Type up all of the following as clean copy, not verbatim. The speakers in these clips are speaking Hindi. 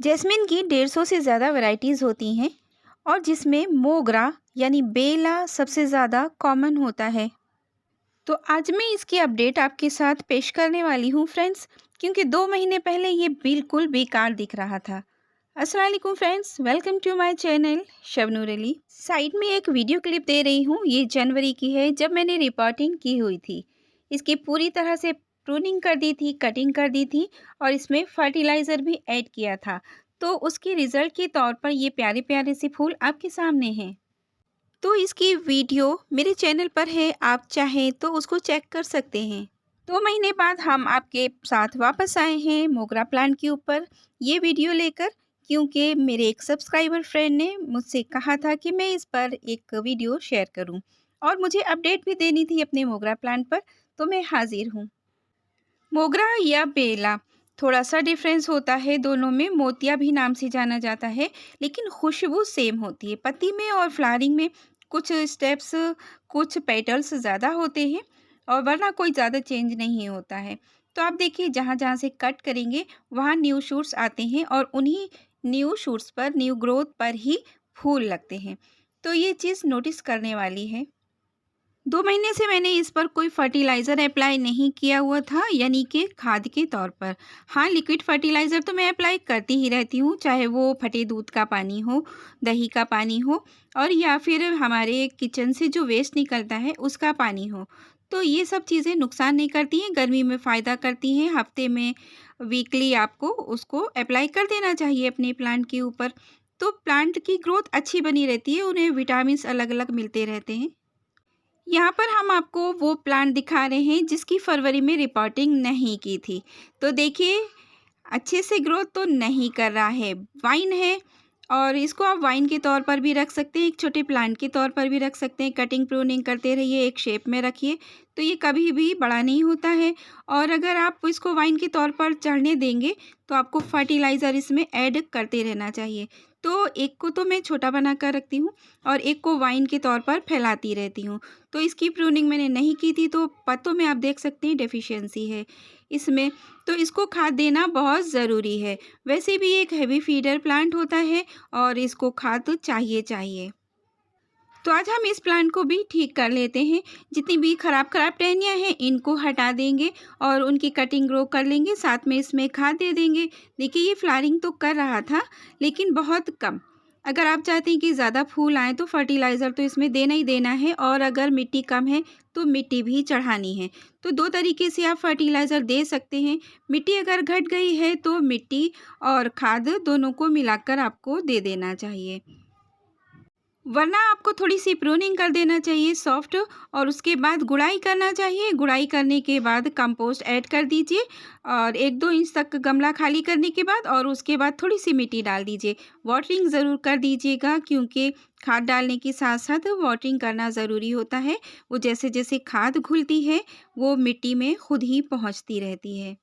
जैस्मिन की 150 से ज़्यादा वैरायटीज़ होती हैं और जिसमें मोगरा यानी बेला सबसे ज़्यादा कॉमन होता है। तो आज मैं इसकी अपडेट आपके साथ पेश करने वाली हूँ फ्रेंड्स, क्योंकि 2 महीने पहले ये बिल्कुल बेकार दिख रहा था। अस्सलाम वालेकुम friends, welcome to my channel Shabnoor Ali. Side में एक वीडियो क्लिप दे रही हूँ, ये जनवरी की है जब मैंने रिपोर्टिंग की हुई थी। इसकी पूरी तरह से प्रूनिंग कर दी थी, कटिंग कर दी थी और इसमें फर्टिलाइज़र भी ऐड किया था। तो उसके रिज़ल्ट के तौर पर ये प्यारे-प्यारे से फूल आपके सामने हैं। तो इसकी वीडियो मेरे चैनल पर है, आप चाहें तो उसको चेक कर सकते हैं। 2 महीने बाद हम आपके साथ वापस आए हैं मोगरा प्लांट के ऊपर ये वीडियो लेकर, क्योंकि मेरे एक सब्सक्राइबर फ्रेंड ने मुझसे कहा था कि मैं इस पर एक वीडियो शेयर करूं और मुझे अपडेट भी देनी थी अपने मोगरा प्लांट पर, तो मैं हाजिर हूं। मोगरा या बेला थोड़ा सा डिफरेंस होता है दोनों में। मोतिया भी नाम से जाना जाता है, लेकिन खुशबू सेम होती है। पत्ती में और फ्लावरिंग में कुछ स्टेप्स, कुछ पेटल्स ज़्यादा होते हैं और वरना कोई ज़्यादा चेंज नहीं होता है। तो आप देखिए, जहाँ जहाँ से कट करेंगे वहाँ न्यू शूट्स आते हैं और उन्हीं न्यू शूट्स पर, न्यू ग्रोथ पर ही फूल लगते हैं। तो ये चीज़ नोटिस करने वाली है। 2 महीने से मैंने इस पर कोई फर्टिलाइज़र अप्लाई नहीं किया हुआ था, यानी कि खाद के तौर पर। हाँ, लिक्विड फर्टिलाइज़र तो मैं अप्लाई करती ही रहती हूँ, चाहे वो फटे दूध का पानी हो, दही का पानी हो और या फिर हमारे किचन से जो वेस्ट निकलता है उसका पानी हो। तो ये सब चीज़ें नुकसान नहीं करती हैं, गर्मी में फ़ायदा करती हैं। हफ़्ते में, वीकली आपको उसको अप्लाई कर देना चाहिए अपने प्लांट के ऊपर। तो प्लांट की ग्रोथ अच्छी बनी रहती है, उन्हें विटामिन्स अलग-अलग मिलते रहते हैं। यहाँ पर हम आपको वो प्लांट दिखा रहे हैं जिसकी फरवरी में रिपोर्टिंग नहीं की थी। तो देखिए, अच्छे से ग्रोथ तो नहीं कर रहा है। वाइन है और इसको आप वाइन के तौर पर भी रख सकते हैं, एक छोटे प्लांट के तौर पर भी रख सकते हैं। कटिंग प्रूनिंग करते रहिए, एक शेप में रखिए, तो ये कभी भी बड़ा नहीं होता है। और अगर आप इसको वाइन के तौर पर चढ़ने देंगे तो आपको फर्टिलाइज़र इसमें ऐड करते रहना चाहिए। तो एक को तो मैं छोटा बना कर रखती हूँ और एक को वाइन के तौर पर फैलाती रहती हूँ। तो इसकी प्रूनिंग मैंने नहीं की थी, तो पत्तों में आप देख सकते हैं डेफिशिएंसी है इसमें। तो इसको खाद देना बहुत ज़रूरी है। वैसे भी एक हेवी फीडर प्लांट होता है और इसको खाद तो चाहिए। तो आज हम इस प्लांट को भी ठीक कर लेते हैं। जितनी भी खराब टहनियाँ हैं इनको हटा देंगे और उनकी कटिंग ग्रो कर लेंगे, साथ में इसमें खाद दे देंगे। देखिए, ये फ्लावरिंग तो कर रहा था लेकिन बहुत कम। अगर आप चाहते हैं कि ज़्यादा फूल आएँ तो फर्टिलाइज़र तो इसमें देना ही देना है और अगर मिट्टी कम है तो मिट्टी भी चढ़ानी है। तो 2 तरीके से आप फर्टिलाइज़र दे सकते हैं। मिट्टी अगर घट गई है तो मिट्टी और खाद दोनों को मिलाकर आपको दे देना चाहिए। वरना आपको थोड़ी-सी प्रूनिंग कर देना चाहिए सॉफ्ट और उसके बाद गुड़ाई करना चाहिए। गुड़ाई करने के बाद कंपोस्ट ऐड कर दीजिए और 1-2 इंच तक गमला खाली करने के बाद और उसके बाद थोड़ी-सी मिट्टी डाल दीजिए। वाटरिंग ज़रूर कर दीजिएगा, क्योंकि खाद डालने के साथ-साथ वाटरिंग करना ज़रूरी होता है। वो जैसे-जैसे खाद घुलती है, वो मिट्टी में खुद ही पहुँचती रहती है।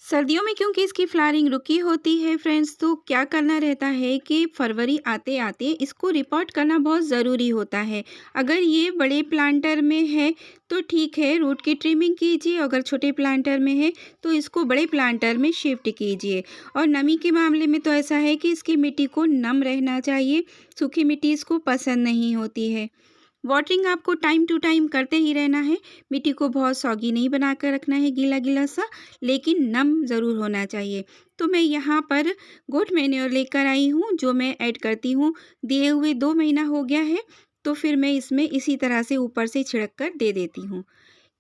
सर्दियों में क्योंकि इसकी फ्लावरिंग रुकी होती है फ्रेंड्स, तो क्या करना रहता है कि फरवरी आते-आते इसको रिपोर्ट करना बहुत ज़रूरी होता है। अगर ये बड़े प्लांटर में है तो ठीक है, रूट की ट्रिमिंग कीजिए। अगर छोटे प्लांटर में है तो इसको बड़े प्लांटर में शिफ्ट कीजिए। और नमी के मामले में तो ऐसा है कि इसकी मिट्टी को नम रहना चाहिए, सूखी मिट्टी इसको पसंद नहीं होती है। वाटरिंग आपको टाइम टू टाइम करते ही रहना है। मिट्टी को बहुत सौगी नहीं बनाकर रखना है, गीला-गीला सा, लेकिन नम ज़रूर होना चाहिए। तो मैं यहाँ पर गोट मैन्योर लेकर आई हूँ, जो मैं ऐड करती हूँ। दिए हुए 2 महीना हो गया है, तो फिर मैं इसमें इसी तरह से ऊपर से छिड़क कर दे देती हूँ।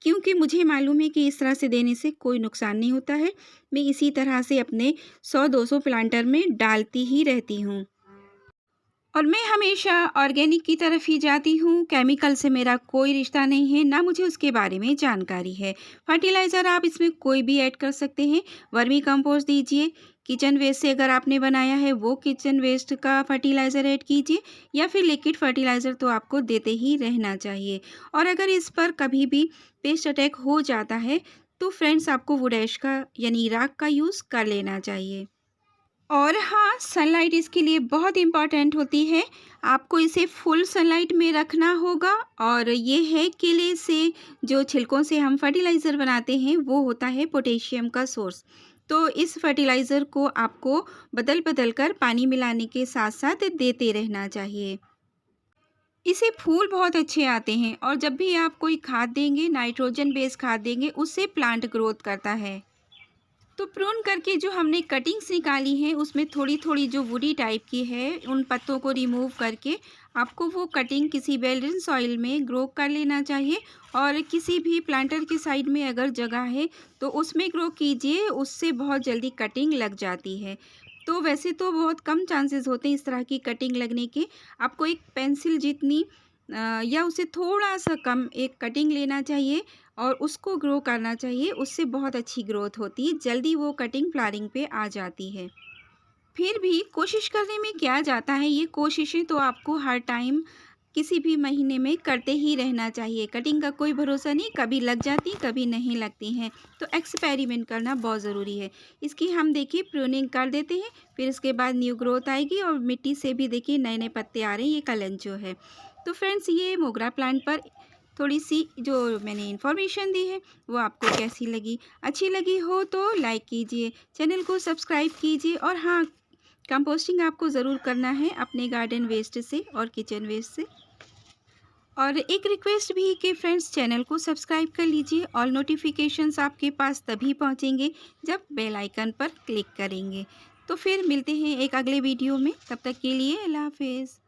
क्योंकि मुझे मालूम है कि इस तरह से देने से कोई नुकसान नहीं होता है। मैं इसी तरह से अपने 100-200 प्लांटर में डालती ही रहती हूँ। और मैं हमेशा ऑर्गेनिक की तरफ ही जाती हूँ, केमिकल से मेरा कोई रिश्ता नहीं है, ना मुझे उसके बारे में जानकारी है। फर्टिलाइज़र आप इसमें कोई भी ऐड कर सकते हैं। वर्मी कंपोस्ट दीजिए, किचन वेस्ट से अगर आपने बनाया है वो किचन वेस्ट का फर्टिलाइज़र ऐड कीजिए, या फिर लिक्विड फर्टिलाइज़र तो आपको देते ही रहना चाहिए। और अगर इस पर कभी भी पेस्ट अटैक हो जाता है तो फ्रेंड्स, आपको वुड ऐश का यानी राख का यूज़ कर लेना चाहिए। और हाँ, सनलाइट इसके लिए बहुत इम्पॉर्टेंट होती है। आपको इसे फुल सनलाइट में रखना होगा। और ये है केले से, जो छिलकों से हम फर्टिलाइज़र बनाते हैं, वो होता है पोटेशियम का सोर्स। तो इस फर्टिलाइज़र को आपको बदल-बदल कर पानी मिलाने के साथ-साथ देते रहना चाहिए। इससे फूल बहुत अच्छे आते हैं और जब भी आप कोई खाद देंगे, नाइट्रोजन बेस खाद देंगे, उससे प्लांट ग्रोथ करता है। तो प्रून करके जो हमने कटिंग्स निकाली हैं, उसमें थोड़ी-थोड़ी जो वुडी टाइप की है, उन पत्तों को रिमूव करके आपको वो कटिंग किसी बैलेंस सॉइल में ग्रो कर लेना चाहिए और किसी भी प्लांटर के साइड में अगर जगह है, तो उसमें ग्रो कीजिए, उससे बहुत जल्दी कटिंग लग जाती है। तो वैसे तो बहुत कम चांसेस होते हैं इस तरह की कटिंग लगने के। आपको एक पेंसिल जितनी या उससे थोड़ा-सा कम एक कटिंग लेना चाहिए और उसको ग्रो करना चाहिए, उससे बहुत अच्छी ग्रोथ होती है, जल्दी वो कटिंग फ्लावरिंग पे आ जाती है। फिर भी कोशिश करने में क्या जाता है, ये कोशिशें तो आपको हर टाइम किसी भी महीने में करते ही रहना चाहिए। कटिंग का कोई भरोसा नहीं, कभी लग जाती, कभी नहीं लगती हैं, तो एक्सपेरिमेंट करना बहुत ज़रूरी है। इसकी हम देखिए प्रूनिंग कर देते हैं, फिर इसके बाद न्यू ग्रोथ आएगी और मिट्टी से भी देखिए नए-नए पत्ते आ रहे हैं, ये कलंचो है। तो फ्रेंड्स, ये मोगरा प्लांट पर थोड़ी-सी जो मैंने इन्फॉर्मेशन दी है, वो आपको कैसी लगी? अच्छी लगी हो तो लाइक कीजिए, चैनल को सब्सक्राइब कीजिए और हाँ, कंपोस्टिंग आपको ज़रूर करना है अपने गार्डन वेस्ट से और किचन वेस्ट से। और एक रिक्वेस्ट भी कि फ्रेंड्स, चैनल को सब्सक्राइब कर लीजिए। ऑल नोटिफिकेशंस आपके पास तभी पहुंचेंगे जब बेल आइकन पर क्लिक करेंगे। तो फिर मिलते हैं एक अगले वीडियो में, तब तक के लिए अल्लाह हाफिज़।